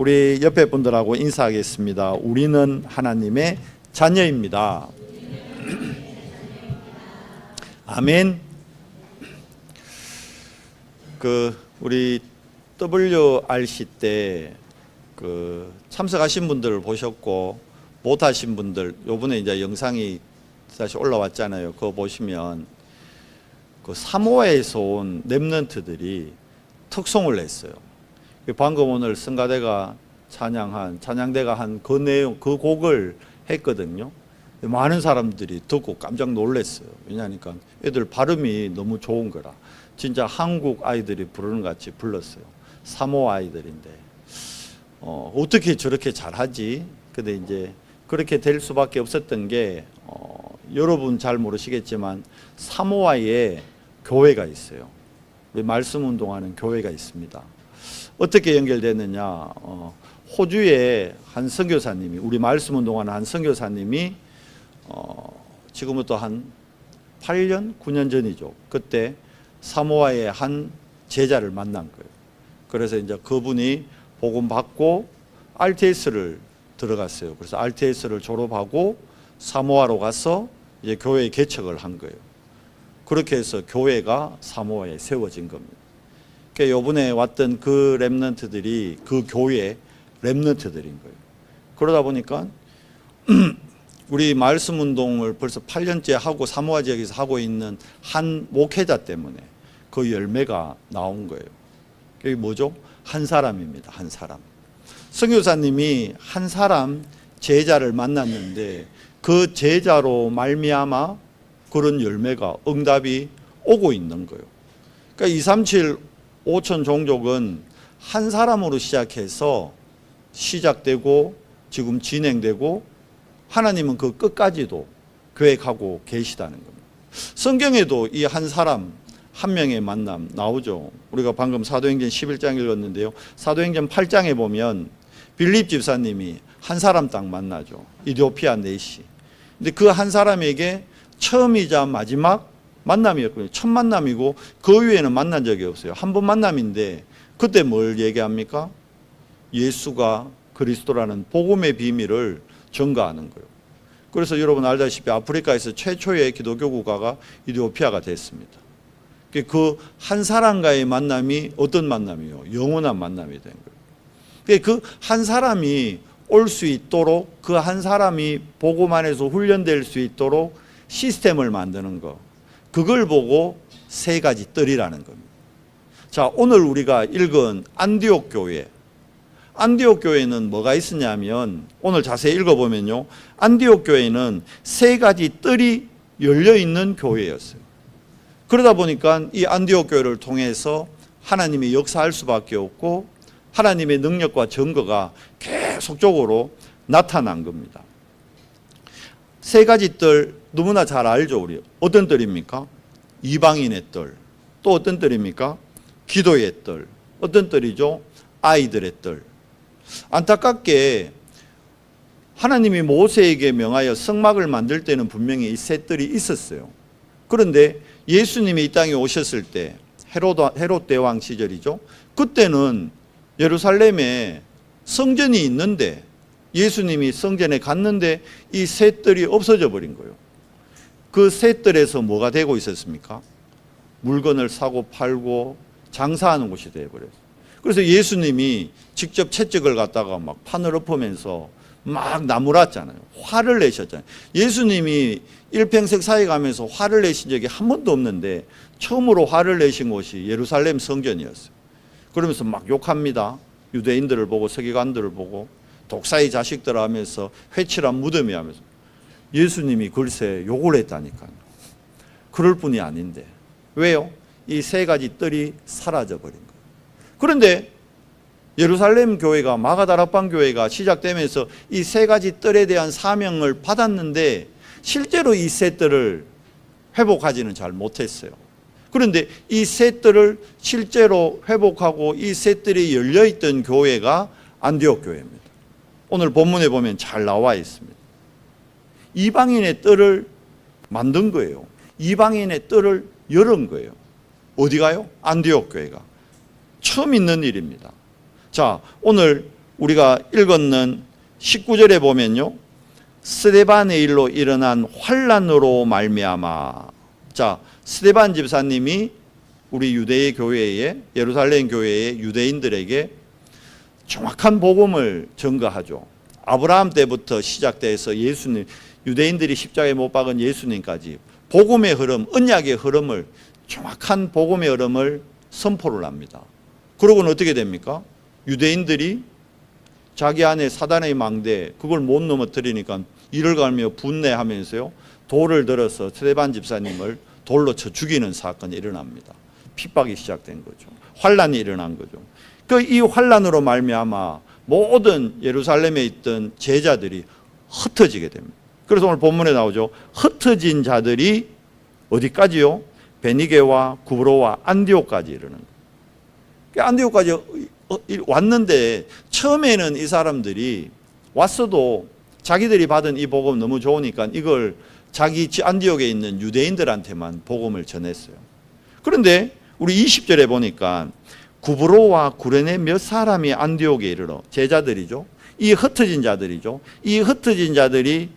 우리 옆에 분들하고 인사하겠습니다. 우리는 하나님의 자녀입니다. 아멘. 우리 WRC 때 참석하신 분들을 보셨고 못하신 분들, 요번에 이제 영상이 다시 올라왔잖아요. 그거 보시면 사모아에서 온 렘넌트들이 특송을 했어요. 방금 오늘 성가대가 찬양대가 한 그 내용, 그 곡을 했거든요. 많은 사람들이 듣고 깜짝 놀랐어요. 왜냐하니까 애들 발음이 너무 좋은 거라. 진짜 한국 아이들이 부르는 것 같이 불렀어요. 사모아 아이들인데 어떻게 저렇게 잘하지? 근데 이제 그렇게 될 수밖에 없었던 게 여러분 잘 모르시겠지만 사모아에 교회가 있어요. 말씀 운동하는 교회가 있습니다. 어떻게 연결됐느냐? 호주의 한 선교사님이, 우리 말씀 운동하는 한 선교사님이 지금부터 한 8년, 9년 전이죠. 그때 사모아의 한 제자를 만난 거예요. 그래서 이제 그분이 복음 받고 RTS를 들어갔어요. 그래서 RTS를 졸업하고 사모아로 가서 이제 교회 개척을 한 거예요. 그렇게 해서 교회가 사모아에 세워진 겁니다. 그러니까 이번에 왔던 그 렘넌트들이 그 교회 렘넌트들인 거예요. 그러다 보니까 우리 말씀 운동을 벌써 8년째 하고 사모아 지역에서 하고 있는 한 목회자 때문에 그 열매가 나온 거예요. 그게 뭐죠? 한 사람입니다. 한 사람. 선교사님이 한 사람 제자를 만났는데 그 제자로 말미암아 그런 열매가, 응답이 오고 있는 거예요. 그러니까 237 5천 종족은 한 사람으로 시작되고 지금 진행되고 하나님은 그 끝까지도 계획하고 계시다는 겁니다. 성경에도 이 한 사람, 한 명의 만남 나오죠. 우리가 방금 사도행전 11장 읽었는데요. 사도행전 8장에 보면 빌립 집사님이 한 사람 딱 만나죠. 이디오피아 내시. 근데 그 한 사람에게 처음이자 마지막 만남이었거든요. 첫 만남이고 그 위에는 만난 적이 없어요. 한 번 만남인데 그때 뭘 얘기합니까? 예수가 그리스도라는 복음의 비밀을 전가하는 거예요. 그래서 여러분 알다시피 아프리카에서 최초의 기독교 국가가 이디오피아가 됐습니다. 그 한 사람과의 만남이 어떤 만남이요? 영원한 만남이 된 거예요. 그 한 사람이 올 수 있도록, 그 한 사람이 복음 안에서 훈련될 수 있도록 시스템을 만드는 거, 그걸 보고 세 가지 뜰이라는 겁니다. 자, 오늘 우리가 읽은 안디옥 교회, 안디옥 교회는 뭐가 있었냐면 오늘 자세히 읽어보면요, 안디옥 교회는 세 가지 뜰이 열려있는 교회였어요. 그러다 보니까 이 안디옥 교회를 통해서 하나님이 역사할 수밖에 없고 하나님의 능력과 증거가 계속적으로 나타난 겁니다. 세 가지 뜰 너무나 잘 알죠. 우리 어떤 뜰입니까? 이방인의 뜰. 또 어떤 뜰입니까? 기도의 뜰. 어떤 뜰이죠? 아이들의 뜰. 안타깝게 하나님이 모세에게 명하여 성막을 만들 때는 분명히 이 세 뜰이 있었어요. 그런데 예수님이 이 땅에 오셨을 때 헤롯 대왕 시절이죠. 그때는 예루살렘에 성전이 있는데 예수님이 성전에 갔는데 이 세 뜰이 없어져 버린 거예요. 그 세 뜰에서 뭐가 되고 있었습니까? 물건을 사고 팔고 장사하는 곳이 되어버렸어요. 그래서 예수님이 직접 채찍을 갖다가 막 판을 엎으면서 막 나무랐잖아요. 화를 내셨잖아요. 예수님이 일평생 살아가면서 화를 내신 적이 한 번도 없는데 처음으로 화를 내신 곳이 예루살렘 성전이었어요. 그러면서 막 욕합니다. 유대인들을 보고 서기관들을 보고 독사의 자식들 하면서 회칠한 무덤이 하면서 예수님이 글쎄 욕을 했다니까요. 그럴 뿐이 아닌데 왜요? 이 세 가지 뜰이 사라져버린 거예요. 그런데 예루살렘 교회가, 마가다락방 교회가 시작되면서 이 세 가지 뜰에 대한 사명을 받았는데 실제로 이 세 뜰을 회복하지는 잘 못했어요. 그런데 이 세 뜰을 실제로 회복하고 이 세 뜰이 열려있던 교회가 안디옥 교회입니다. 오늘 본문에 보면 잘 나와 있습니다. 이방인의 뜰을 만든 거예요. 이방인의 뜰을 열은 거예요. 어디가요? 안디옥 교회가. 처음 있는 일입니다. 자, 오늘 우리가 읽었는 19절에 보면요, 스데반의 일로 일어난 환란으로 말미암아. 자, 스데반 집사님이 우리 유대의 교회에, 예루살렘 교회의 유대인들에게 정확한 복음을 전가하죠. 아브라함 때부터 시작돼서 예수님, 유대인들이 십자가에 못 박은 예수님까지 복음의 흐름, 언약의 흐름을, 정확한 복음의 흐름을 선포를 합니다. 그러고는 어떻게 됩니까? 유대인들이 자기 안에 사단의 망대, 그걸 못 넘어뜨리니까 이를 갈며 분내하면서요, 돌을 들어서 스데반 집사님을 돌로 쳐 죽이는 사건이 일어납니다. 핍박이 시작된 거죠. 환란이 일어난 거죠. 이 환란으로 말미암아 모든 예루살렘에 있던 제자들이 흩어지게 됩니다. 그래서 오늘 본문에 나오죠. 흩어진 자들이 어디까지요? 베니게와 구브로와 안디옥까지 이르는 거예요. 안디옥까지 왔는데 처음에는 이 사람들이 왔어도 자기들이 받은 이 복음 너무 좋으니까 이걸 자기 안디옥에 있는 유대인들한테만 복음을 전했어요. 그런데 우리 20절에 보니까 구브로와 구레네 몇 사람이 안디옥에 이르러, 제자들이죠. 이 흩어진 자들이죠. 이 흩어진 자들이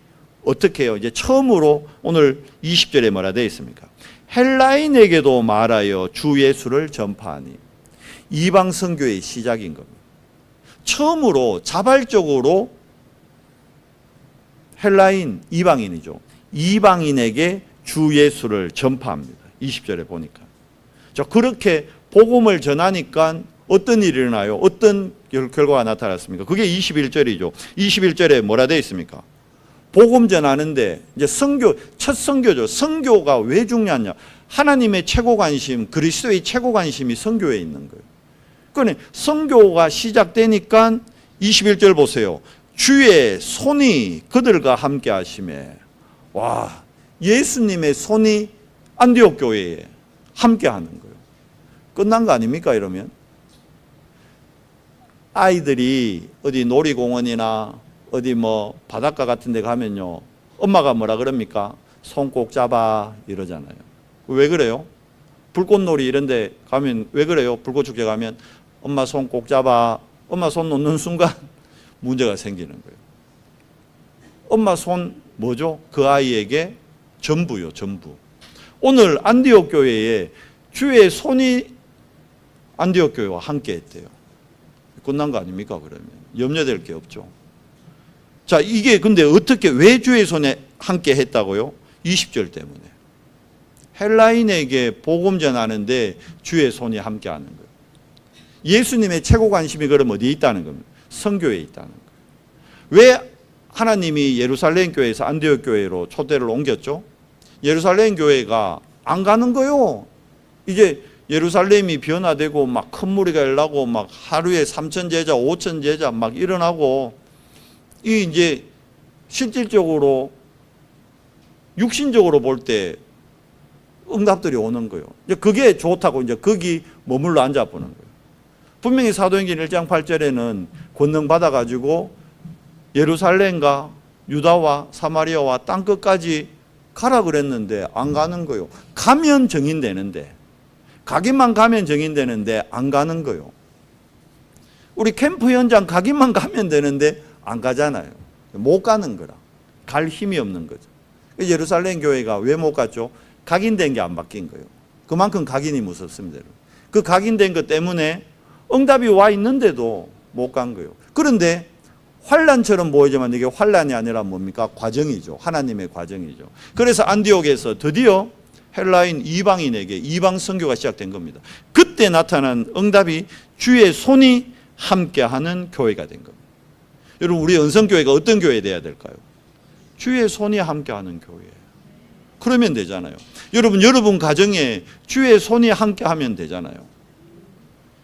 어떻게 해요? 이제 처음으로 오늘 20절에 뭐라 되어 있습니까? 헬라인에게도 말하여 주 예수를 전파하니. 이방 선교의 시작인 겁니다. 처음으로 자발적으로 헬라인, 이방인이죠. 이방인에게 주 예수를 전파합니다. 20절에 보니까. 자, 그렇게 복음을 전하니까 어떤 일이 일어나요? 어떤 결과가 나타났습니까? 그게 21절이죠. 21절에 뭐라 되어 있습니까? 복음 전하는데 이제 첫 선교죠. 선교가 왜 중요하냐? 하나님의 최고 관심, 그리스도의 최고 관심이 선교에 있는 거예요. 그러니 선교가 시작되니까 21절 보세요. 주의 손이 그들과 함께 하심에. 와, 예수님의 손이 안디옥 교회에 함께 하는 거예요. 끝난 거 아닙니까? 이러면 아이들이 어디 놀이공원이나 어디 뭐 바닷가 같은 데 가면요, 엄마가 뭐라 그럽니까? 손 꼭 잡아 이러잖아요. 왜 그래요? 불꽃놀이 이런 데 가면 왜 그래요? 불꽃축제 가면 엄마 손 꼭 잡아. 엄마 손 놓는 순간 문제가 생기는 거예요. 엄마 손 뭐죠? 그 아이에게 전부요, 전부. 오늘 안디옥 교회에 주의 손이 안디옥 교회와 함께 했대요. 끝난 거 아닙니까? 그러면 염려될 게 없죠. 자, 이게 근데 어떻게, 왜 주의 손에 함께 했다고요? 20절 때문에. 헬라인에게 복음 전하는데 주의 손이 함께 하는 거예요. 예수님의 최고 관심이 그럼 어디에 있다는 겁니다. 선교에 있다는 거예요. 왜 하나님이 예루살렘 교회에서 안디옥 교회로 초대를 옮겼죠? 예루살렘 교회가 안 가는 거요. 이제 예루살렘이 변화되고 막 큰 무리가 일어나고 막 하루에 3,000 제자, 5,000 제자 막 일어나고, 이 이제 실질적으로 육신적으로 볼 때 응답들이 오는 거예요. 이제 그게 좋다고 이제 거기 머물러 앉아 보는 거예요. 분명히 사도행전 1장 8절에는 권능 받아가지고 예루살렘과 유다와 사마리아와 땅 끝까지 가라 그랬는데 안 가는 거예요. 가면 정인되는데, 가기만 가면 정인되는데 안 가는 거예요. 우리 캠프 현장 가기만 가면 되는데 안 가잖아요. 못 가는 거라. 갈 힘이 없는 거죠. 예루살렘 교회가 왜 못 갔죠? 각인된 게 안 바뀐 거예요. 그만큼 각인이 무섭습니다. 그 각인된 것 때문에 응답이 와 있는데도 못 간 거예요. 그런데 환란처럼 보이지만 이게 환란이 아니라 뭡니까? 과정이죠. 하나님의 과정이죠. 그래서 안디옥에서 드디어 헬라인 이방인에게 이방 선교가 시작된 겁니다. 그때 나타난 응답이 주의 손이 함께하는 교회가 된 겁니다. 여러분, 우리 은성교회가 어떤 교회 돼야 될까요? 주의 손이 함께하는 교회. 그러면 되잖아요. 여러분 가정에 주의 손이 함께하면 되잖아요.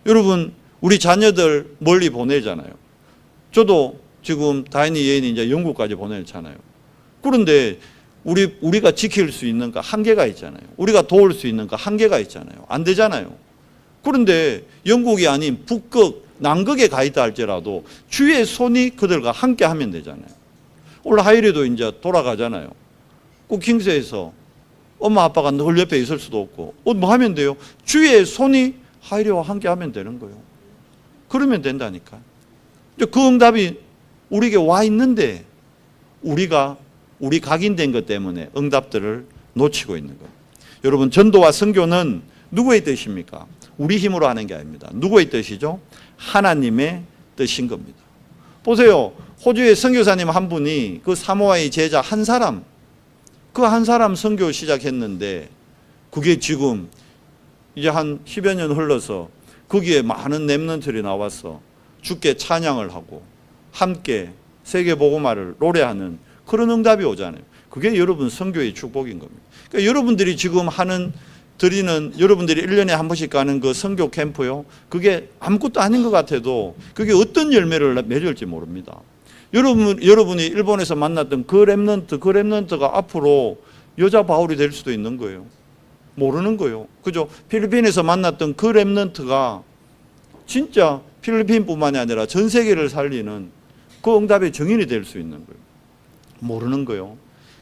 여러분, 우리 자녀들 멀리 보내잖아요. 저도 지금 다인이 예인이 이제 영국까지 보내잖아요. 그런데 우리가 지킬 수 있는 거 한계가 있잖아요. 우리가 도울 수 있는 거 한계가 있잖아요. 안 되잖아요. 그런데 영국이 아닌 북극, 남극에 가 있다 할지라도 주의 손이 그들과 함께 하면 되잖아요. 오늘 하율이도 이제 돌아가잖아요. 꼭 킹스에서 엄마 아빠가 늘 옆에 있을 수도 없고 뭐 하면 돼요? 주의 손이 하율이와 함께 하면 되는 거예요. 그러면 된다니까. 그 응답이 우리에게 와 있는데 우리 각인된 것 때문에 응답들을 놓치고 있는 거예요. 여러분, 전도와 선교는 누구의 뜻입니까? 우리 힘으로 하는 게 아닙니다. 누구의 뜻이죠? 하나님의 뜻인 겁니다. 보세요. 호주의 선교사님 한 분이 그 사모아의 제자 한 사람, 그 한 사람 선교 시작했는데 그게 지금 이제 한 10여 년 흘러서 거기에 많은 렘넌트들이 나와서 주께 찬양을 하고 함께 세계 복음화를 노래하는 그런 응답이 오잖아요. 그게 여러분 선교의 축복인 겁니다. 그러니까 여러분들이 지금 드리는 여러분들이 1년에 한 번씩 가는 그 선교 캠프요, 그게 아무것도 아닌 것 같아도 그게 어떤 열매를 맺을지 모릅니다. 여러분이 일본에서 만났던 그 렘넌트가 앞으로 여자 바울이 될 수도 있는 거예요. 모르는 거예요. 그죠? 필리핀에서 만났던 그 렘넌트가 진짜 필리핀뿐만이 아니라 전 세계를 살리는 그 응답의 정인이 될 수 있는 거예요. 모르는 거예요.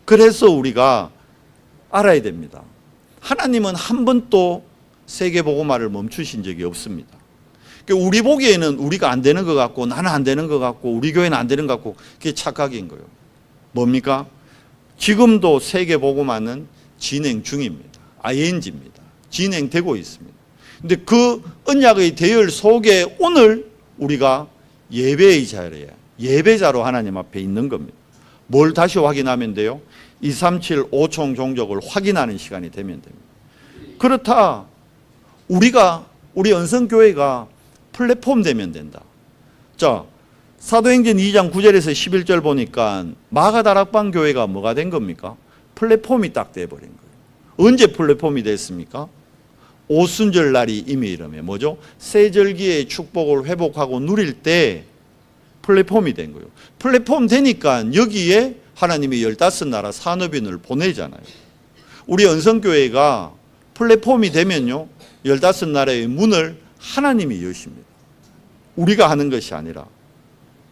그래서 우리가 알아야 됩니다. 하나님은 한 번도 세계 복음화를 멈추신 적이 없습니다. 우리 보기에는 우리가 안 되는 것 같고 나는 안 되는 것 같고 우리 교회는 안 되는 것 같고 그게 착각인 거예요. 뭡니까? 지금도 세계 복음화는 진행 중입니다. ING입니다. 진행되고 있습니다. 근데 그 언약의 대열 속에 오늘 우리가 예배의 자리에 예배자로 하나님 앞에 있는 겁니다. 뭘 다시 확인하면 돼요? 237 5총 종족을 확인하는 시간이 되면 됩니다. 그렇다 우리 언성교회가 플랫폼 되면 된다. 자, 사도행전 2장 9절에서 11절 보니까 마가다락방 교회가 뭐가 된 겁니까? 플랫폼이 딱 돼버린 거예요. 언제 플랫폼이 됐습니까? 오순절 날이 이미 이르면 뭐죠? 세절기의 축복을 회복하고 누릴 때 플랫폼이 된 거예요. 플랫폼 되니까 여기에 하나님이 15나라 산업인을 보내잖아요. 우리 언성교회가 플랫폼이 되면요 15나라의 문을 하나님이 여십니다. 우리가 하는 것이 아니라.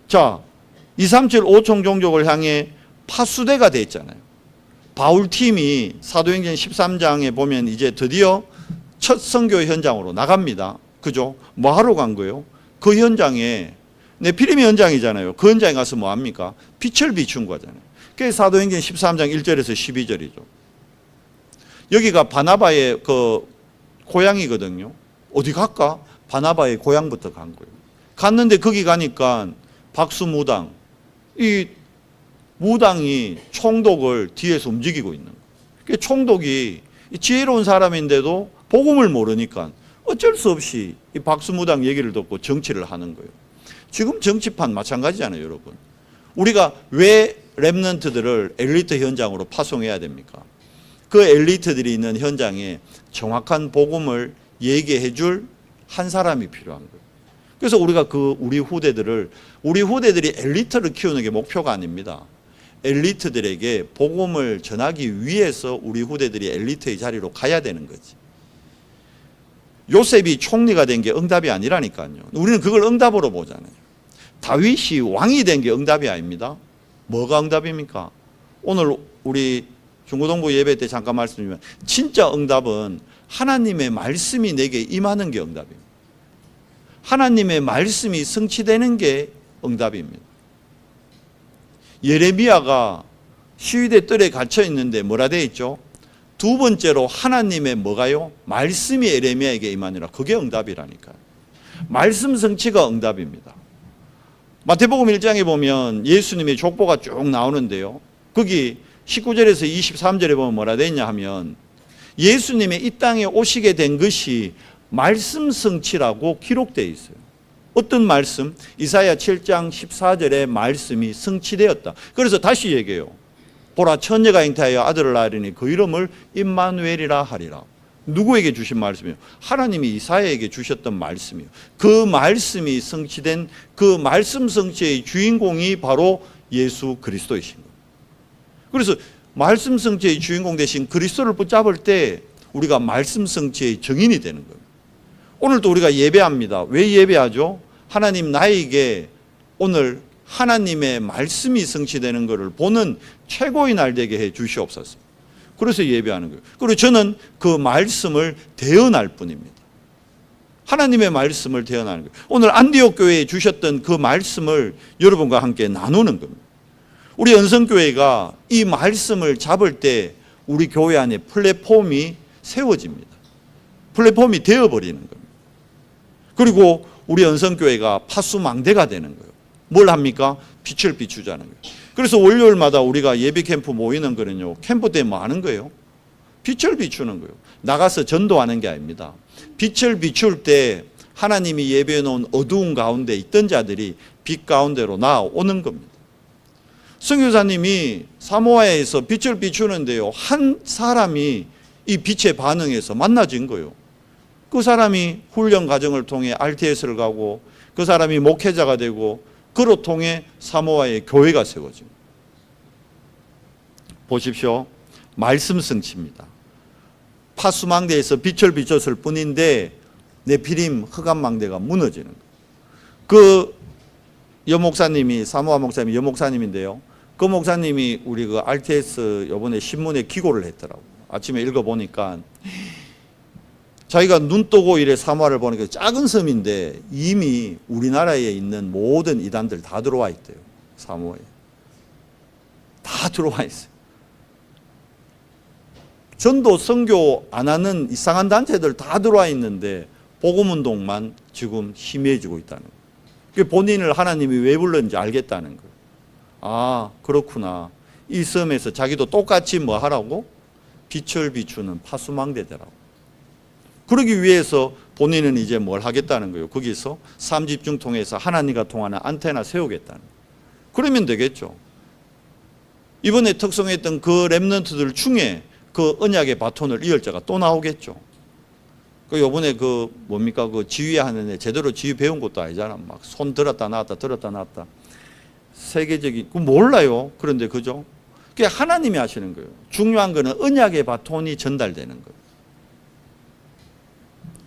자, 237 5총 종족을 향해 파수대가 됐잖아요. 바울팀이 사도행전 13장에 보면 이제 드디어 첫 선교 현장으로 나갑니다. 그죠? 뭐 하러 간 거예요? 그 현장에 네피림의 현장이잖아요. 그 현장에 가서 뭐 합니까? 빛을 비춘 거잖아요. 그게 사도행전 13장 1절에서 12절이죠. 여기가 바나바의 그 고향이거든요. 어디 갈까? 바나바의 고향부터 간 거예요. 갔는데 거기 가니까 박수무당, 이 무당이 총독을 뒤에서 움직이고 있는 거예요. 총독이 지혜로운 사람인데도 복음을 모르니까 어쩔 수 없이 이 박수무당 얘기를 듣고 정치를 하는 거예요. 지금 정치판 마찬가지잖아요, 여러분. 우리가 왜 렘넌트들을 엘리트 현장으로 파송해야 됩니까? 그 엘리트들이 있는 현장에 정확한 복음을 얘기해 줄 한 사람이 필요한 거예요. 그래서 우리가 우리 후대들이 엘리트를 키우는 게 목표가 아닙니다. 엘리트들에게 복음을 전하기 위해서 우리 후대들이 엘리트의 자리로 가야 되는 거지. 요셉이 총리가 된 게 응답이 아니라니까요. 우리는 그걸 응답으로 보잖아요. 다윗이 왕이 된 게 응답이 아닙니다. 뭐가 응답입니까? 오늘 우리 중고등부 예배 때 잠깐 말씀드리면 진짜 응답은 하나님의 말씀이 내게 임하는 게 응답입니다. 하나님의 말씀이 성취되는 게 응답입니다. 예레미야가 시위대 뜰에 갇혀 있는데 뭐라 되어 있죠? 두 번째로 하나님의 뭐가요? 말씀이 예레미야에게 임하니라. 그게 응답이라니까요. 말씀 성취가 응답입니다. 마태복음 1장에 보면 예수님의 족보가 쭉 나오는데요. 거기 19절에서 23절에 보면 뭐라 되어 있냐 하면 예수님의 이 땅에 오시게 된 것이 말씀 성취라고 기록되어 있어요. 어떤 말씀? 이사야 7장 14절에 말씀이 성취되었다. 그래서 다시 얘기해요. 보라, 처녀가 잉태하여 아들을 낳으리니 그 이름을 임마누엘이라 하리라. 누구에게 주신 말씀이에요? 하나님이 이사야에게 주셨던 말씀이에요. 그 말씀이 성취된 그 말씀 성취의 주인공이 바로 예수 그리스도이신 거예요. 그래서 말씀 성취의 주인공 되신 그리스도를 붙잡을 때 우리가 말씀 성취의 증인이 되는 거예요. 오늘도 우리가 예배합니다. 왜 예배하죠? 하나님 나에게 오늘 하나님의 말씀이 성취되는 것을 보는 최고의 날 되게 해 주시옵소서. 그래서 예배하는 거예요. 그리고 저는 그 말씀을 대언할 뿐입니다. 하나님의 말씀을 대언하는 거예요. 오늘 안디옥 교회에 주셨던 그 말씀을 여러분과 함께 나누는 겁니다. 우리 연성교회가 이 말씀을 잡을 때 우리 교회 안에 플랫폼이 세워집니다. 플랫폼이 되어버리는 겁니다. 그리고 우리 연성교회가 파수망대가 되는 거예요. 뭘 합니까? 빛을 비추자는 거예요. 그래서 월요일마다 우리가 예비 캠프 모이는 거는요, 캠프 때 뭐 하는 거예요? 빛을 비추는 거예요. 나가서 전도하는 게 아닙니다. 빛을 비출 때 하나님이 예배해 놓은 어두운 가운데 있던 자들이 빛 가운데로 나오는 겁니다. 선교사님이 사모아에서 빛을 비추는데요, 한 사람이 이 빛에 반응해서 만나진 거예요. 그 사람이 훈련 과정을 통해 RTS를 가고 그 사람이 목회자가 되고 그로 통해 사모아의 교회가 세워집니다. 보십시오. 말씀 성취입니다. 파수망대에서 빛을 비췄을 뿐인데 네피림 흑암망대가 무너지는 거예요. 그 여목사님이 사모아 목사님이 여목사님인데요. 그 목사님이 우리 그 RTS 요번에 신문에 기고를 했더라고요. 아침에 읽어보니까 자기가 눈 뜨고 이래 사모아를 보니까 작은 섬인데 이미 우리나라에 있는 모든 이단들 다 들어와 있대요. 사모아에. 다 들어와 있어요. 전도 선교 안 하는 이상한 단체들 다 들어와 있는데 복음운동만 지금 희미해지고 있다는 거예요. 본인을 하나님이 왜 불렀는지 알겠다는 거예요. 아, 그렇구나. 이 섬에서 자기도 똑같이 뭐 하라고? 빛을 비추는 파수망대더라고. 그러기 위해서 본인은 이제 뭘 하겠다는 거예요. 거기서 삼집중 통해서 하나님과 통하는 안테나 세우겠다는 거예요. 그러면 되겠죠. 이번에 특성했던 그 렘넌트들 중에 그 언약의 바톤을 이을 자가 또 나오겠죠. 그 요번에 그 뭡니까? 그 지휘하는 애 제대로 지휘 배운 것도 아니잖아. 막 손 들었다 놨다 들었다 놨다. 세계적인, 그 몰라요. 그런데 그죠? 그게 하나님이 하시는 거예요. 중요한 거는 언약의 바톤이 전달되는 거예요.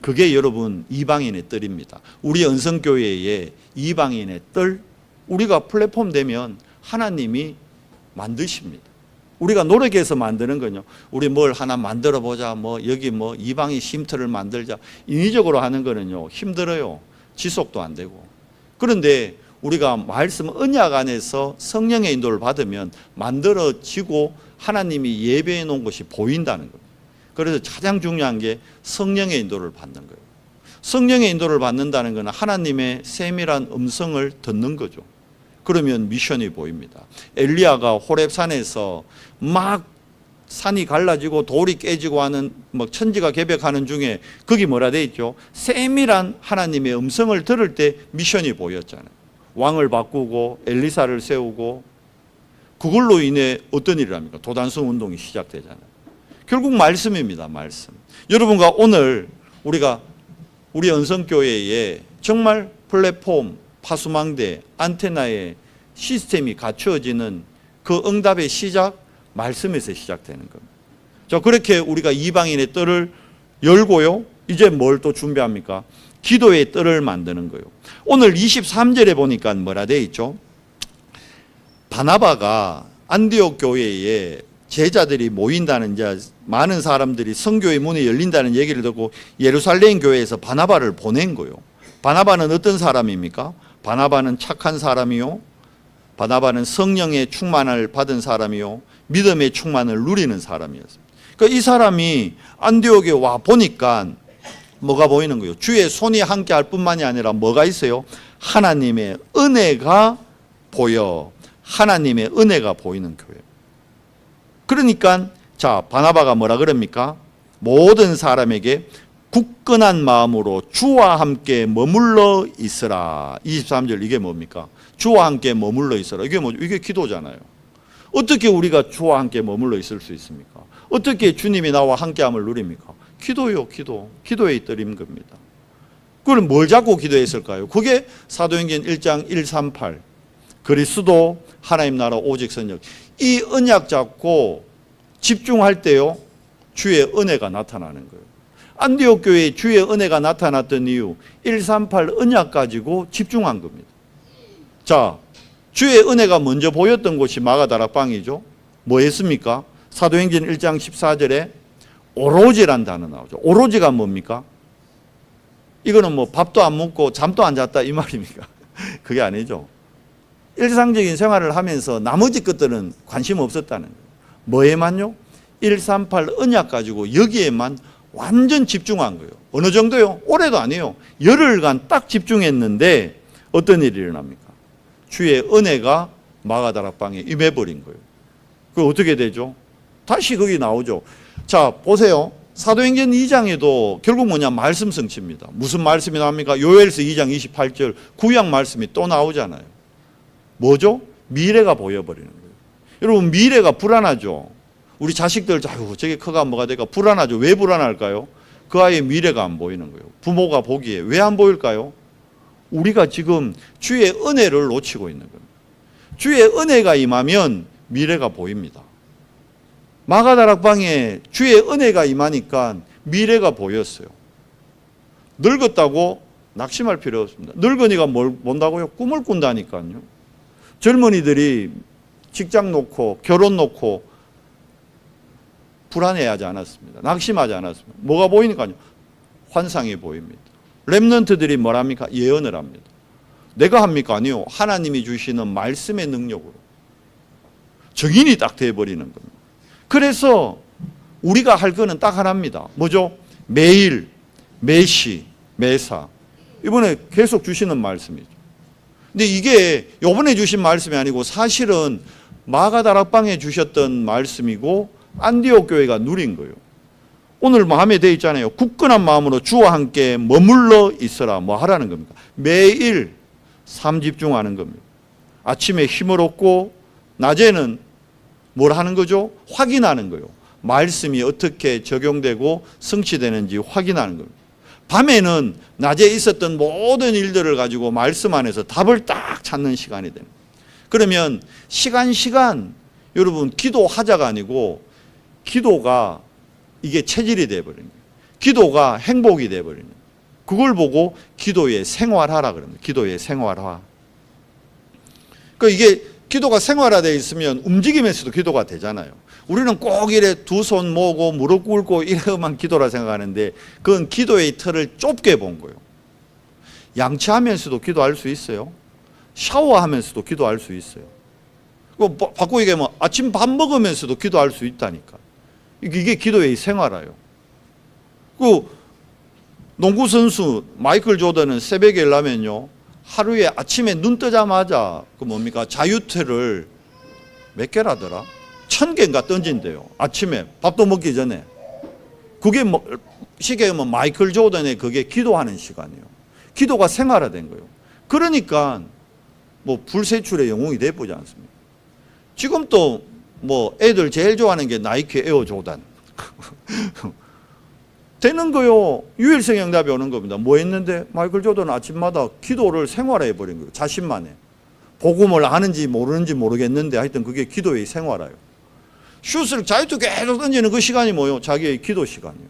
그게 여러분 이방인의 뜰입니다. 우리 은성교회의 이방인의 뜰, 우리가 플랫폼 되면 하나님이 만드십니다. 우리가 노력해서 만드는 거요. 우리 뭘 하나 만들어 보자. 뭐 여기 뭐 이방인 쉼터를 만들자. 인위적으로 하는 거는요. 힘들어요. 지속도 안 되고. 그런데 우리가 말씀 언약 안에서 성령의 인도를 받으면 만들어지고 하나님이 예배해 놓은 것이 보인다는 거예요. 그래서 가장 중요한 게 성령의 인도를 받는 거예요. 성령의 인도를 받는다는 것은 하나님의 세밀한 음성을 듣는 거죠. 그러면 미션이 보입니다. 엘리야가 호렙산에서 막 산이 갈라지고 돌이 깨지고 하는 막 천지가 개벽하는 중에 거기 뭐라 돼 있죠? 세밀한 하나님의 음성을 들을 때 미션이 보였잖아요. 왕을 바꾸고 엘리사를 세우고 그걸로 인해 어떤 일을 합니까? 도단성 운동이 시작되잖아요. 결국 말씀입니다. 말씀. 여러분과 오늘 우리가 우리 은성교회에 정말 플랫폼, 파수망대, 안테나의 시스템이 갖추어지는 그 응답의 시작, 말씀에서 시작되는 겁니다. 자, 그렇게 우리가 이방인의 뜰을 열고요. 이제 뭘 또 준비합니까? 기도의 뜰을 만드는 거예요. 오늘 23절에 보니까 뭐라 돼 있죠? 바나바가 안디옥 교회에 제자들이 모인다는, 이제 많은 사람들이 선교의 문이 열린다는 얘기를 듣고 예루살렘 교회에서 바나바를 보낸 거예요. 바나바는 어떤 사람입니까? 바나바는 착한 사람이요. 바나바는 성령의 충만을 받은 사람이요. 믿음의 충만을 누리는 사람이었습니다. 그러니까 이 사람이 안디옥에 와 보니까 뭐가 보이는 거예요? 주의 손이 함께 할 뿐만이 아니라 뭐가 있어요? 하나님의 은혜가 보여. 하나님의 은혜가 보이는 교회. 그러니까 자, 바나바가 뭐라 그럽니까? 모든 사람에게 굳건한 마음으로 주와 함께 머물러 있으라. 23절 이게 뭡니까? 주와 함께 머물러 있으라. 이게 뭐죠? 이게 기도잖아요. 어떻게 우리가 주와 함께 머물러 있을 수 있습니까? 어떻게 주님이 나와 함께함을 누립니까? 기도요, 기도. 기도의 뜰인 겁니다. 그럼 뭘 잡고 기도했을까요? 그게 사도행전 1장 138. 그리스도 하나님 나라 오직 선역. 이 언약 잡고 집중할 때요, 주의 은혜가 나타나는 거예요. 안디옥 교회에 주의 은혜가 나타났던 이유, 138 언약 가지고 집중한 겁니다. 자, 주의 은혜가 먼저 보였던 곳이 마가다락방이죠. 뭐 했습니까? 사도행전 1장 14절에 오로지란 단어 나오죠. 오로지가 뭡니까? 이거는 뭐 밥도 안 먹고 잠도 안 잤다 이 말입니까? 그게 아니죠. 일상적인 생활을 하면서 나머지 것들은 관심 없었다는 거예요. 뭐에만요? 138 언약 가지고 여기에만 완전 집중한 거예요. 어느 정도요? 올해도 아니에요. 열흘간 딱 집중했는데 어떤 일이 일어납니까? 주의 은혜가 마가다락방에 임해버린 거예요. 그 어떻게 되죠? 다시 거기 나오죠. 자, 보세요. 사도행전 2장에도 결국 뭐냐? 말씀 성취입니다. 무슨 말씀이 나옵니까? 요엘서 2장 28절 구약 말씀이 또 나오잖아요. 뭐죠? 미래가 보여버리는 거예요. 여러분, 미래가 불안하죠. 우리 자식들, 아유, 저게 커가 뭐가 될까 불안하죠. 왜 불안할까요? 그 아이의 미래가 안 보이는 거예요. 부모가 보기에. 왜 안 보일까요? 우리가 지금 주의 은혜를 놓치고 있는 겁니다. 주의 은혜가 임하면 미래가 보입니다. 마가다락방에 주의 은혜가 임하니까 미래가 보였어요. 늙었다고 낙심할 필요 없습니다. 늙은이가 뭘 본다고요? 꿈을 꾼다니까요. 젊은이들이 직장 놓고 결혼 놓고 불안해하지 않았습니다. 낙심하지 않았습니다. 뭐가 보이니까요? 환상이 보입니다. 렘넌트들이 뭐랍니까? 예언을 합니다. 내가 합니까? 아니요. 하나님이 주시는 말씀의 능력으로 정인이 딱 돼버리는 겁니다. 그래서 우리가 할 거는 딱 하나입니다. 뭐죠? 매일, 매시, 매사. 이번에 계속 주시는 말씀이죠. 근데 이게 이번에 주신 말씀이 아니고 사실은 마가다락방에 주셨던 말씀이고 안디옥 교회가 누린 거예요. 오늘 마음에 돼 있잖아요. 굳건한 마음으로 주와 함께 머물러 있어라. 뭐 하라는 겁니까? 매일 삶 집중하는 겁니다. 아침에 힘을 얻고 낮에는 뭘 하는 거죠? 확인하는 거예요. 말씀이 어떻게 적용되고 성취되는지 확인하는 겁니다. 밤에는 낮에 있었던 모든 일들을 가지고 말씀 안에서 답을 딱 찾는 시간이 됩니다. 그러면 시간 여러분 기도하자가 아니고 기도가 이게 체질이 되어버린 거예요. 기도가 행복이 되어버리는 거예요. 그걸 보고 기도의 생활하라 그럽니다. 기도의 생활화. 그러니까 이게 기도가 생활화되어 있으면 움직이면서도 기도가 되잖아요. 우리는 꼭 이래 두 손 모으고 무릎 꿇고 이래만 기도라 생각하는데 그건 기도의 틀을 좁게 본 거예요. 양치하면서도 기도할 수 있어요. 샤워하면서도 기도할 수 있어요. 바꾸고 얘기하면 아침 밥 먹으면서도 기도할 수 있다니까. 이게 기도의 생활화예요. 그 농구 선수 마이클 조던은 새벽에 일하면요 하루에 아침에 눈 뜨자마자 그 뭡니까 자유퇴를 몇 개라더라? 1000개인가 던진대요. 아침에 밥도 먹기 전에. 그게 뭐 쉽게 얘기하면 마이클 조던의 그게 기도하는 시간이에요. 기도가 생활화된 거예요. 그러니까 뭐 불세출의 영웅이 돼보지 않습니까? 지금 또 뭐 애들 제일 좋아하는 게 나이키 에어 조단. 되는 거요. 유일성 응답이 오는 겁니다. 뭐 했는데 마이클 조던은 아침마다 기도를 생활화해 버린 거예요. 자신만의. 복음을 아는지 모르는지 모르겠는데 하여튼 그게 기도의 생활화예요. 슛을 자유투 계속 던지는 그 시간이 뭐예요? 자기의 기도 시간이에요.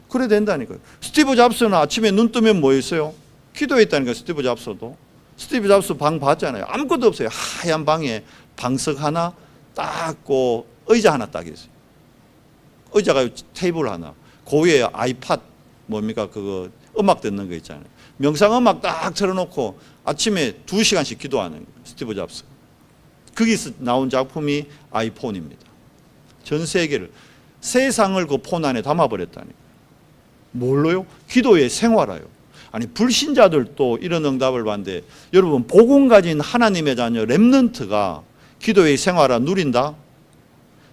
그래 된다니까요. 스티브 잡스는 아침에 눈 뜨면 뭐 했어요? 기도했다니까요. 스티브 잡스도. 스티브 잡스 방 봤잖아요. 아무것도 없어요. 하얀 방에 방석 하나 딱 있고 의자 하나 딱 있어요. 의자가 테이블 하나. 그 위에 아이팟 뭡니까 그거 음악 듣는 거 있잖아요. 명상 음악 딱 틀어놓고 아침에 2시간씩 기도하는 거예요. 스티브 잡스. 거기서 나온 작품이 아이폰입니다. 전 세계를 세상을 그 폰 안에 담아버렸다니까요. 뭘로요? 기도의 생활화요. 아니 불신자들도 이런 응답을 받는데 여러분 복음 가진 하나님의 자녀 렘넌트가 기도의 생활화 누린다?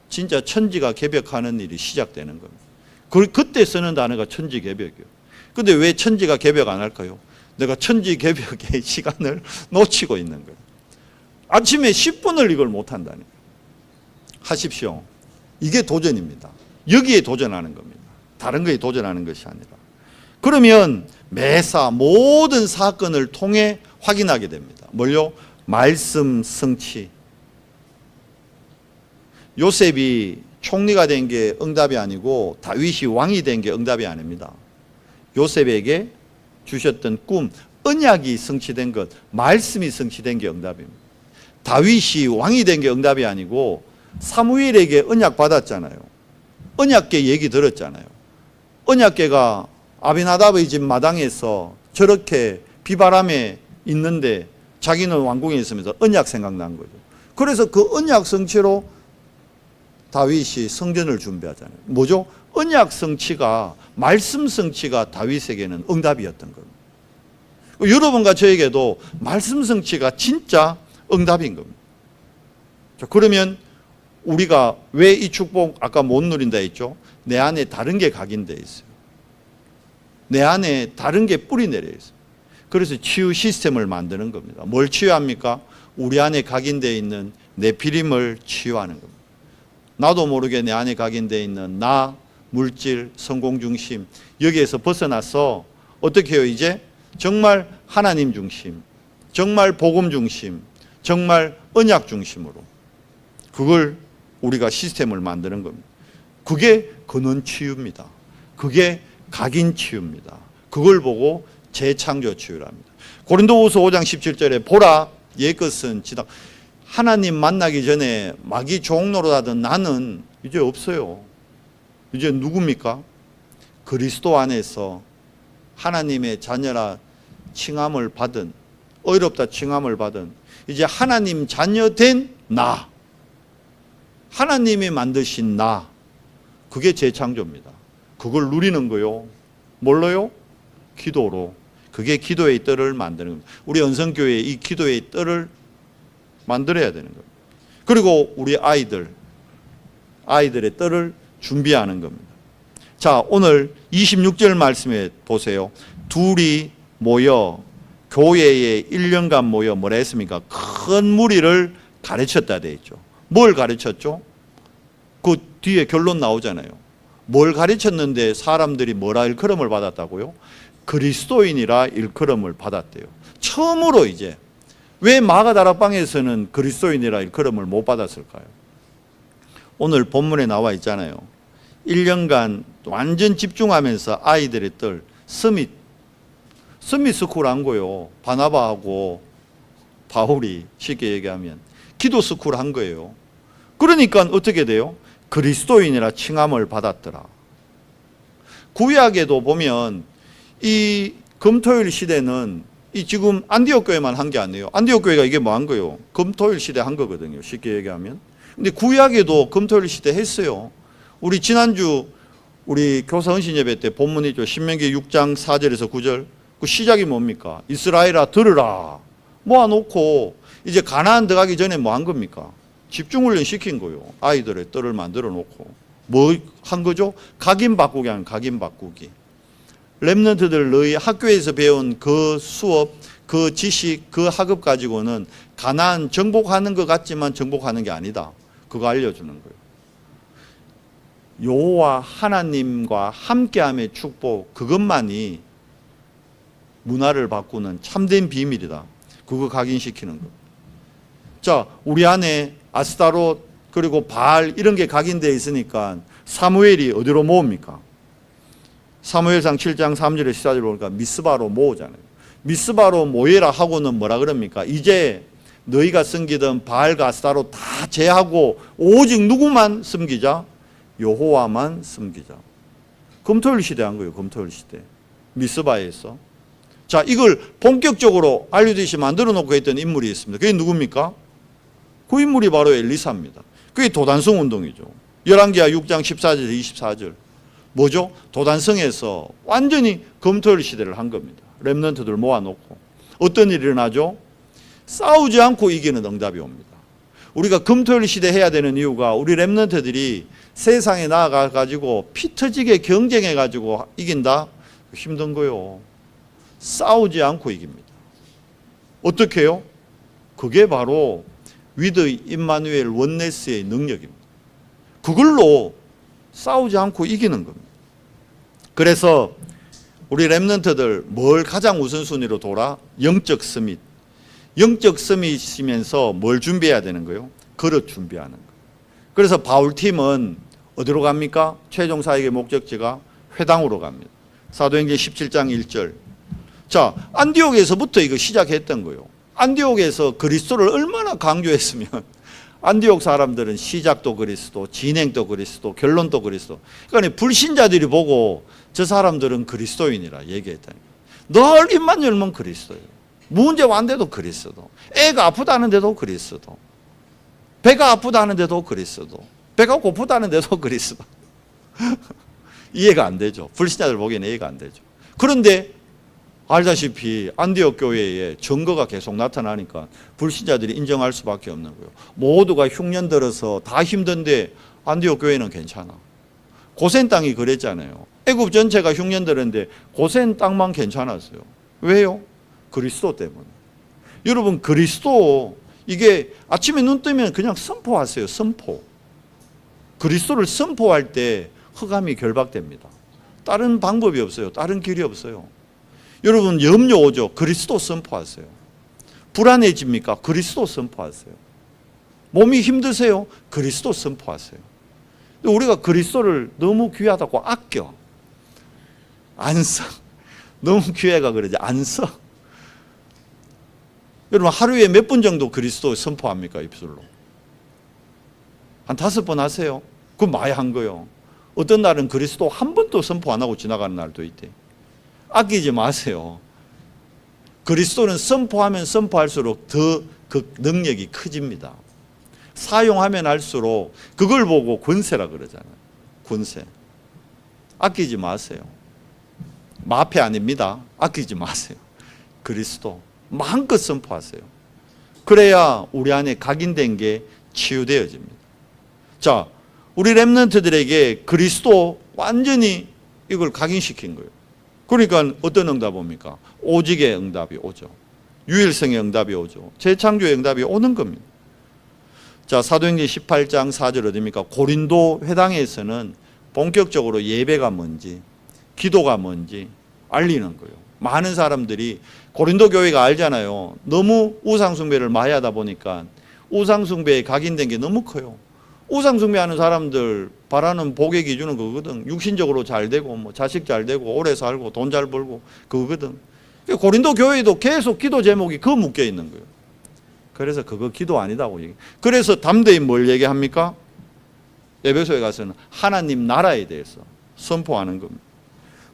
진짜 천지가 개벽하는 일이 시작되는 겁니다. 그때 쓰는 단어가 천지개벽이에요. 근데 왜 천지가 개벽 안 할까요? 내가 천지개벽의 시간을 놓치고 있는 거예요. 아침에 10분을 이걸 못한다니까요. 하십시오. 이게 도전입니다. 여기에 도전하는 겁니다. 다른 거에 도전하는 것이 아니라. 그러면 매사 모든 사건을 통해 확인하게 됩니다. 뭘요? 말씀 성취. 요셉이 총리가 된 게 응답이 아니고 다윗이 왕이 된 게 응답이 아닙니다. 요셉에게 주셨던 꿈, 언약이 성취된 것, 말씀이 성취된 게 응답입니다. 다윗이 왕이 된 게 응답이 아니고 사무엘에게 언약 받았잖아요. 언약궤 얘기 들었잖아요. 언약궤가 아비나답의 집 마당에서 저렇게 비바람에 있는데 자기는 왕궁에 있으면서 언약 생각난 거죠. 그래서 그 언약 성취로 다윗이 성전을 준비하잖아요. 뭐죠? 언약 성취가, 말씀 성취가 다윗에게는 응답이었던 겁니다. 여러분과 저에게도 말씀 성취가 진짜 응답인 겁니다. 자, 그러면 우리가 왜 이 축복 아까 못 누린다 했죠? 내 안에 다른 게 각인되어 있어요. 내 안에 다른 게 뿌리 내려 있어요. 그래서 치유 시스템을 만드는 겁니다. 뭘 치유합니까? 우리 안에 각인되어 있는 네피림을 치유하는 겁니다. 나도 모르게 내 안에 각인되어 있는 나, 물질, 성공 중심, 여기에서 벗어나서 어떻게 해요? 이제 정말 하나님 중심, 정말 복음 중심, 정말 언약 중심으로 그걸 우리가 시스템을 만드는 겁니다. 그게 근원 치유입니다. 그게 각인 치유입니다. 그걸 보고 재창조 치유랍니다. 고린도후서 5장 17절에 보라 옛 것은 지나 하나님 만나기 전에 마귀 종로로 하던 나는 이제 없어요. 이제 누굽니까? 그리스도 안에서 하나님의 자녀라 칭함을 받은, 어이롭다 칭함을 받은 이제 하나님 자녀 된 나, 하나님이 만드신 나, 그게 재창조입니다. 그걸 누리는 거요. 뭘로요? 기도로. 그게 기도의 뜰을 만드는 겁니다. 우리 언성교회에 이 기도의 뜰을 만들어야 되는 겁니다. 그리고 우리 아이들의 뜰을 준비하는 겁니다. 자, 오늘 26절 말씀에 보세요. 둘이 모여 교회에 1년간 모여 뭐라 했습니까? 큰 무리를 가르쳤다 되어 있죠. 뭘 가르쳤죠? 그 뒤에 결론 나오잖아요. 뭘 가르쳤는데 사람들이 뭐라 일컬음을 받았다고요? 그리스도인이라 일컬음을 받았대요. 처음으로 이제 왜 마가다락방에서는 그리스도인이라 일컬음을 못 받았을까요? 오늘 본문에 나와 있잖아요. 1년간 완전 집중하면서 아이들의 뜰 서밋 스쿨 한 거요. 바나바하고 바울이 쉽게 얘기하면 기도 스쿨 한 거예요. 그러니까 어떻게 돼요? 그리스도인이라 칭함을 받았더라. 구약에도 보면 이 금토일 시대는 이 지금 안디옥 교회만 한 게 아니에요. 안디옥 교회가 이게 뭐 한 거예요? 금토일 시대 한 거거든요. 쉽게 얘기하면. 근데 구약에도 금토일 시대 했어요. 우리 지난주 우리 교사 헌신 예배 때 본문이죠. 신명기 6장 4절에서 9절. 그 시작이 뭡니까? 이스라엘아 들으라. 모아놓고 이제 가나안 들어가기 전에 뭐 한 겁니까? 집중훈련 시킨 거예요. 아이들의 뜰을 만들어 놓고. 뭐 한 거죠? 각인 바꾸기 하는 각인 바꾸기. 렘넌트들 너희 학교에서 배운 그 수업, 그 지식, 그 학업 가지고는 가나안 정복하는 것 같지만 정복하는 게 아니다. 그거 알려주는 거예요. 여호와 하나님과 함께함의 축복, 그것만이 문화를 바꾸는 참된 비밀이다. 그거 각인시키는 거. 자, 우리 안에 아스타롯 그리고 바알 이런 게 각인되어 있으니까 사무엘이 어디로 모읍니까? 사무엘상 7장 3절에 14절 보니까 미스바로 모으잖아요. 미스바로 모여라 하고는 뭐라 그럽니까? 이제 너희가 섬기던 바알과 아스타롯 다 제하고 오직 누구만 섬기자? 여호와만 섬기자. 금토일 시대 한 거예요. 금토일 시대. 미스바에서. 자, 이걸 본격적으로 알려주시 만들어 놓고 했던 인물이 있습니다. 그게 누굽니까? 그 인물이 바로 엘리사입니다. 그게 도단성 운동이죠. 열왕기하 6장 14절에서 24절. 뭐죠? 도단성에서 완전히 금토일 시대를 한 겁니다. 렘넌트들 모아놓고. 어떤 일이 일어나죠? 싸우지 않고 이기는 응답이 옵니다. 우리가 금토일 시대 해야 되는 이유가 우리 렘넌트들이 세상에 나아가가지고 피 터지게 경쟁해가지고 이긴다? 힘든 거요. 싸우지 않고 이깁니다. 어떻게 해요? 그게 바로 위드 임마누엘 원네스의 능력입니다. 그걸로 싸우지 않고 이기는 겁니다. 그래서 우리 렘넌트들 뭘 가장 우선순위로 돌아? 영적 서밋. 영적 서밋이면서 뭘 준비해야 되는 거예요? 그릇 준비하는 거예요. 그래서 바울팀은 어디로 갑니까? 최종 사역의 목적지가 회당으로 갑니다. 사도행전 17장 1절. 자, 안디옥에서부터 이거 시작했던 거예요. 안디옥에서 그리스도를 얼마나 강조했으면 안디옥 사람들은 시작도 그리스도, 진행도 그리스도, 결론도 그리스도. 그러니까 불신자들이 보고 저 사람들은 그리스도인이라 얘기했다니까. 늘 입만 열면 그리스도예요. 문제 왔는데도 그리스도. 애가 아프다는데도 그리스도. 배가 아프다는데도 그리스도. 배가 고프다는데도 그리스도. 이해가 안 되죠. 불신자들 보기에는 이해가 안 되죠. 그런데 알다시피 안디옥 교회에 증거가 계속 나타나니까 불신자들이 인정할 수밖에 없는 거예요. 모두가 흉년 들어서 다 힘든데 안디옥 교회는 괜찮아. 고센 땅이 그랬잖아요. 애굽 전체가 흉년 들었는데 고센 땅만 괜찮았어요. 왜요? 그리스도 때문에. 여러분, 그리스도, 이게 아침에 눈 뜨면 그냥 선포하세요. 선포. 그리스도를 선포할 때 흑암이 결박됩니다. 다른 방법이 없어요. 다른 길이 없어요. 여러분, 염려 오죠? 그리스도 선포하세요. 불안해집니까? 그리스도 선포하세요. 몸이 힘드세요? 그리스도 선포하세요. 우리가 그리스도를 너무 귀하다고 아껴. 안 써. 너무 귀해가 그러지. 안 써. 여러분, 하루에 몇 분 정도 그리스도 선포합니까? 입술로. 한 5번 하세요. 그건 많이 한 거예요. 어떤 날은 그리스도 한 번도 선포 안 하고 지나가는 날도 있대. 아끼지 마세요. 그리스도는 선포하면 선포할수록 더 그 능력이 커집니다. 사용하면 할수록 그걸 보고 권세라 그러잖아요. 권세. 아끼지 마세요. 마패 아닙니다. 아끼지 마세요. 그리스도 마음껏 선포하세요. 그래야 우리 안에 각인된 게 치유되어집니다. 자, 우리 렘넌트들에게 그리스도 완전히 이걸 각인시킨 거예요. 그러니까 어떤 응답 옵니까? 오직의 응답이 오죠. 유일성의 응답이 오죠. 재창조의 응답이 오는 겁니다. 자, 사도행전 18장 4절 어디입니까? 고린도 회당에서는 본격적으로 예배가 뭔지, 기도가 뭔지 알리는 거예요. 많은 사람들이 고린도 교회가 알잖아요. 너무 우상숭배를 많이 하다 보니까 우상숭배에 각인된 게 너무 커요. 우상숭배하는 사람들 바라는 복의 기준은 그거거든. 육신적으로 잘 되고, 뭐 자식 잘 되고, 오래 살고, 돈 잘 벌고, 그거거든. 고린도 교회도 계속 기도 제목이 그거 묶여 있는 거예요. 그래서 그거 기도 아니다고 얘기. 그래서 담대히 뭘 얘기합니까? 에베소에 가서는 하나님 나라에 대해서 선포하는 겁니다.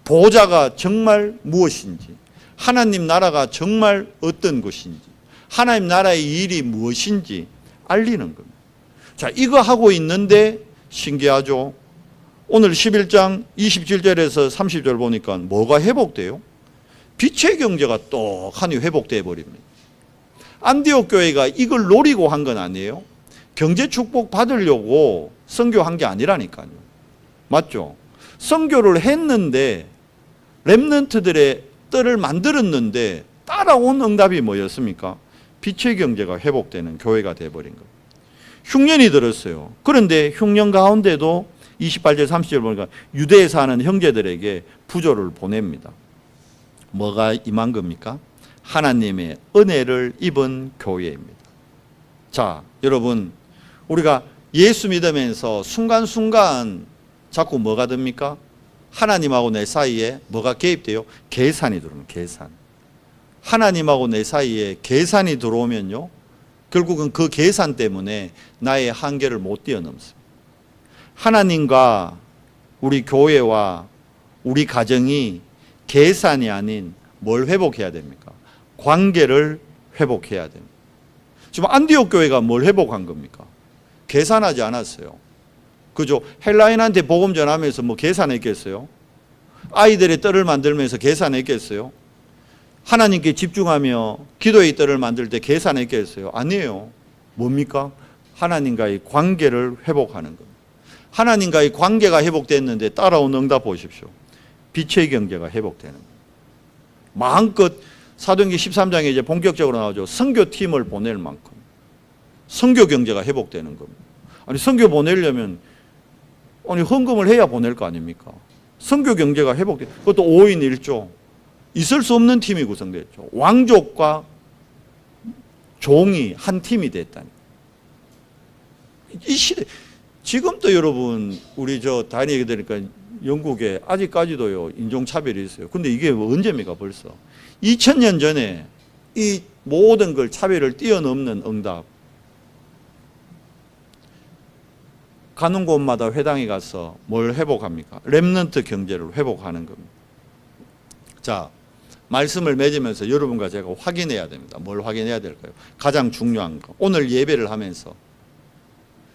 보좌가 정말 무엇인지, 하나님 나라가 정말 어떤 것인지, 하나님 나라의 일이 무엇인지 알리는 겁니다. 자, 이거 하고 있는데 신기하죠? 오늘 11장 27절에서 30절 보니까 뭐가 회복돼요? 빛의 경제가 떡하니 회복돼 버립니다. 안디옥 교회가 이걸 노리고 한 건 아니에요. 경제 축복 받으려고 선교한 게 아니라니까요. 맞죠? 선교를 했는데 렘넌트들의 뜰을 만들었는데 따라온 응답이 뭐였습니까? 빛의 경제가 회복되는 교회가 돼버린 거예요. 흉년이 들었어요. 그런데 흉년 가운데도 28절 30절 보니까 유대에 사는 형제들에게 부조를 보냅니다. 뭐가 임한 겁니까? 하나님의 은혜를 입은 교회입니다. 자, 여러분, 우리가 예수 믿으면서 순간순간 자꾸 뭐가 됩니까? 하나님하고 내 사이에 뭐가 개입돼요? 계산이 들어옵니다. 계산. 하나님하고 내 사이에 계산이 들어오면요, 결국은 그 계산 때문에 나의 한계를 못 뛰어넘습니다. 하나님과 우리 교회와 우리 가정이 계산이 아닌 뭘 회복해야 됩니까? 관계를 회복해야 됩니다. 지금 안디옥 교회가 뭘 회복한 겁니까? 계산하지 않았어요. 그죠? 헬라인한테 복음 전하면서 뭐 계산했겠어요? 아이들의 뜰을 만들면서 계산했겠어요? 하나님께 집중하며 기도의 뜰을 만들 때 계산했겠어요? 아니에요. 뭡니까? 하나님과의 관계를 회복하는 겁니다. 하나님과의 관계가 회복됐는데 따라온 응답 보십시오. 빛의 경제가 회복되는 겁니다. 마음껏 사도행전 13장에 이제 본격적으로 나오죠. 선교팀을 보낼 만큼 선교 경제가 회복되는 겁니다. 아니, 선교 보내려면 헌금을 해야 보낼 거 아닙니까? 선교 경제가 회복돼. 그것도 5인 1조. 있을 수 없는 팀이 구성됐죠. 왕족과 종이 한 팀이 됐다니. 이 시대, 지금도 여러분, 우리 다니 얘기 들으니까 영국에 아직까지도요, 인종차별이 있어요. 근데 이게 언제입니까, 벌써? 2000년 전에 이 모든 걸 차별을 뛰어넘는 응답. 가는 곳마다 회당에 가서 뭘 회복합니까? 렘넌트 경제를 회복하는 겁니다. 자, 말씀을 맺으면서 여러분과 제가 확인해야 됩니다. 뭘 확인해야 될까요? 가장 중요한 거. 오늘 예배를 하면서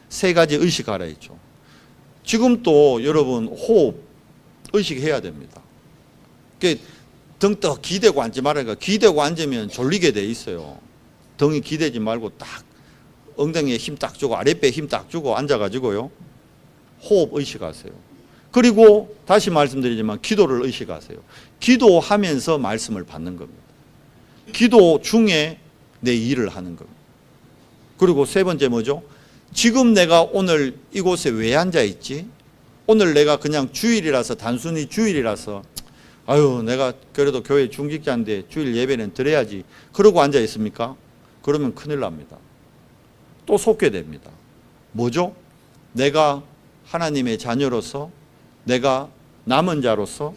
세 가지 의식하라 했죠. 지금 또 여러분 호흡 의식해야 됩니다. 등 떡 기대고 앉지 말아요. 기대고 앉으면 졸리게 돼 있어요. 등이 기대지 말고 딱 엉덩이에 힘 딱 주고 아랫배에 힘 딱 주고 앉아가지고요. 호흡 의식하세요. 그리고 다시 말씀드리지만 기도를 의식하세요. 기도하면서 말씀을 받는 겁니다. 기도 중에 내 일을 하는 겁니다. 그리고 세 번째 뭐죠? 지금 내가 오늘 이곳에 왜 앉아 있지? 오늘 내가 그냥 주일이라서 단순히 주일이라서 아유 내가 그래도 교회 중직자인데 주일 예배는 드려야지 그러고 앉아 있습니까? 그러면 큰일 납니다. 또 속게 됩니다. 뭐죠? 내가 하나님의 자녀로서, 내가 남은 자로서,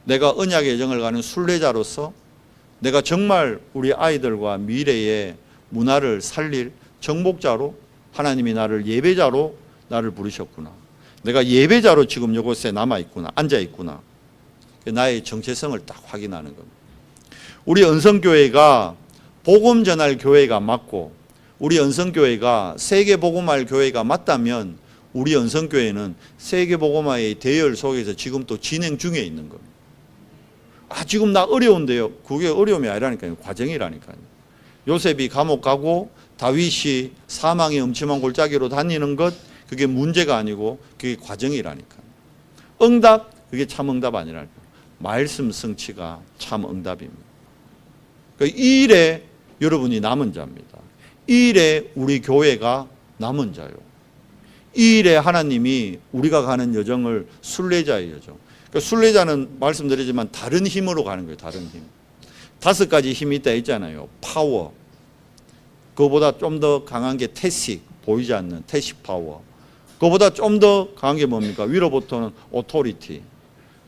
내가 언약의 정을 가는 순례자로서, 내가 정말 우리 아이들과 미래의 문화를 살릴 정복자로 하나님이 나를 예배자로 나를 부르셨구나. 내가 예배자로 지금 이곳에 남아있구나, 앉아있구나. 나의 정체성을 딱 확인하는 겁니다. 우리 언성교회가 복음 전할 교회가 맞고 우리 언성교회가 세계복음화할 교회가 맞다면 우리 언성교회는 세계복음화의 대열 속에서 지금 또 진행 중에 있는 겁니다. 지금 나 어려운데요. 그게 어려움이 아니라니까요. 과정이라니까요. 요셉이 감옥 가고 다윗이 사망의 음침한 골짜기로 다니는 것 그게 문제가 아니고 그게 과정이라니까요. 응답 그게 참 응답 아니라니까요. 말씀 성취가 참 응답입니다. 이 일에 여러분이 남은 자입니다. 이 일에 우리 교회가 남은 자요. 이 일에 하나님이 우리가 가는 여정을 순례자의 여정. 순례자는 말씀드리지만 다른 힘으로 가는 거예요. 다른 힘. 5가지 힘이 있다 했잖아요. 파워. 그거보다 좀 더 강한 게 태식. 보이지 않는 태식 파워. 그거보다 좀 더 강한 게 뭡니까? 위로부터는 오토리티.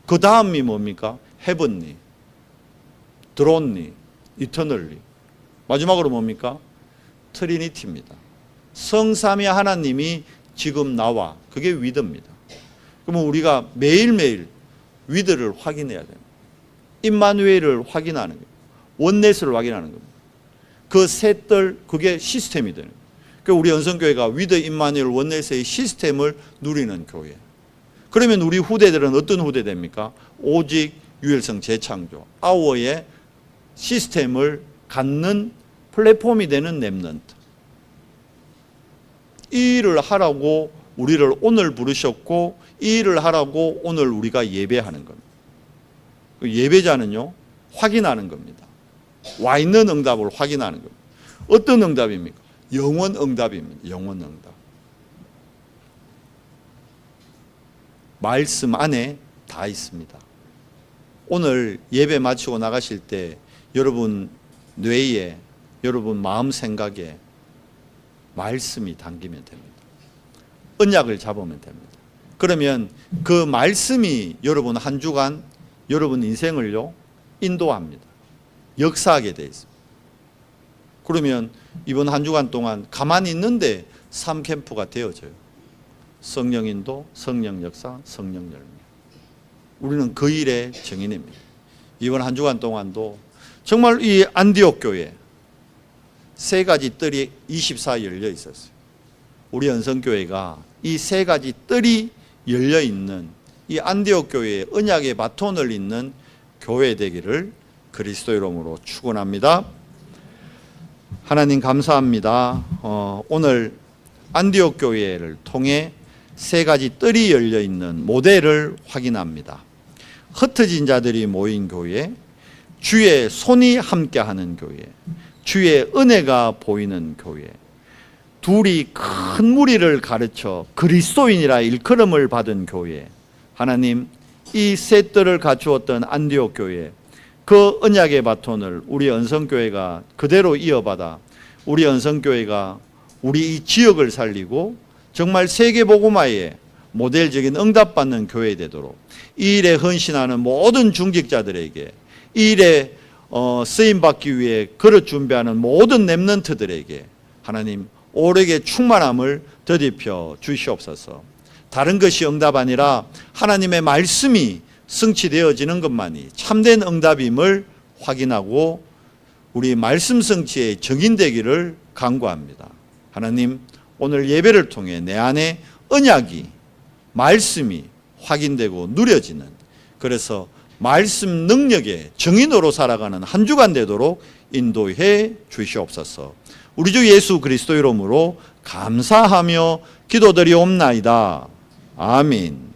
그 다음이 뭡니까? 헤븐리. 드론리. 이터널리. 마지막으로 뭡니까? 트리니티입니다. 성삼위 하나님이 지금 나와. 그게 위드입니다. 그러면 우리가 매일매일 위드를 확인해야 됩니다. 임마누엘을 확인하는 거예요. 원네스를 확인하는 겁니다. 그 셋들 그게 시스템이 되는 거예요. 그러니까 우리 연성교회가 위드 임마누엘 원네스의 시스템을 누리는 교회. 그러면 우리 후대들은 어떤 후대 됩니까? 오직 유일성 재창조. 아워의 시스템을 갖는 플랫폼이 되는 렘넌트. 이 일을 하라고 우리를 오늘 부르셨고 이 일을 하라고 오늘 우리가 예배하는 겁니다. 예배자는요 확인하는 겁니다. 와 있는 응답을 확인하는 겁니다. 어떤 응답입니까? 영원 응답입니다. 영원 응답. 말씀 안에 다 있습니다. 오늘 예배 마치고 나가실 때 여러분 뇌에 여러분 마음 생각에 말씀이 담기면 됩니다. 언약을 잡으면 됩니다. 그러면 그 말씀이 여러분 한 주간 여러분 인생을요 인도합니다. 역사하게 되어 있습니다. 그러면 이번 한 주간 동안 가만히 있는데 삶 캠프가 되어져요. 성령 인도, 성령 역사, 성령 열매. 우리는 그 일의 증인입니다. 이번 한 주간 동안도 정말 이 안디옥 교회 3가지 뜰이 24 열려 있었어요. 우리 연성교회가 이 3가지 뜰이 열려 있는 이 안디옥 교회의 언약의 바톤을 잇는 교회 되기를 그리스도 이름으로 축원합니다. 하나님 감사합니다. 오늘 안디옥 교회를 통해 3가지 뜰이 열려 있는 모델을 확인합니다. 흩어진 자들이 모인 교회, 주의 손이 함께하는 교회, 주의 은혜가 보이는 교회, 둘이 큰 무리를 가르쳐 그리스도인이라 일컬음을 받은 교회. 하나님 이 셋들을 갖추었던 안디옥 교회 그 언약의 바톤을 우리 언성교회가 그대로 이어받아 우리 언성교회가 우리 이 지역을 살리고 정말 세계복음화의 모델적인 응답받는 교회 되도록 이 일에 헌신하는 모든 중직자들에게 이 일에 쓰임받기 위해 그릇 준비하는 모든 렘넌트들에게 하나님 오래게 충만함을 더딥혀 주시옵소서. 다른 것이 응답 아니라 하나님의 말씀이 성취되어지는 것만이 참된 응답임을 확인하고 우리 말씀 성취의 정인되기를 간구합니다. 하나님, 오늘 예배를 통해 내 안에 언약이, 말씀이 확인되고 누려지는, 그래서 말씀 능력의 정인으로 살아가는 한 주간 되도록 인도해 주시옵소서. 우리 주 예수 그리스도 이름으로 감사하며 기도드리옵나이다. 아멘.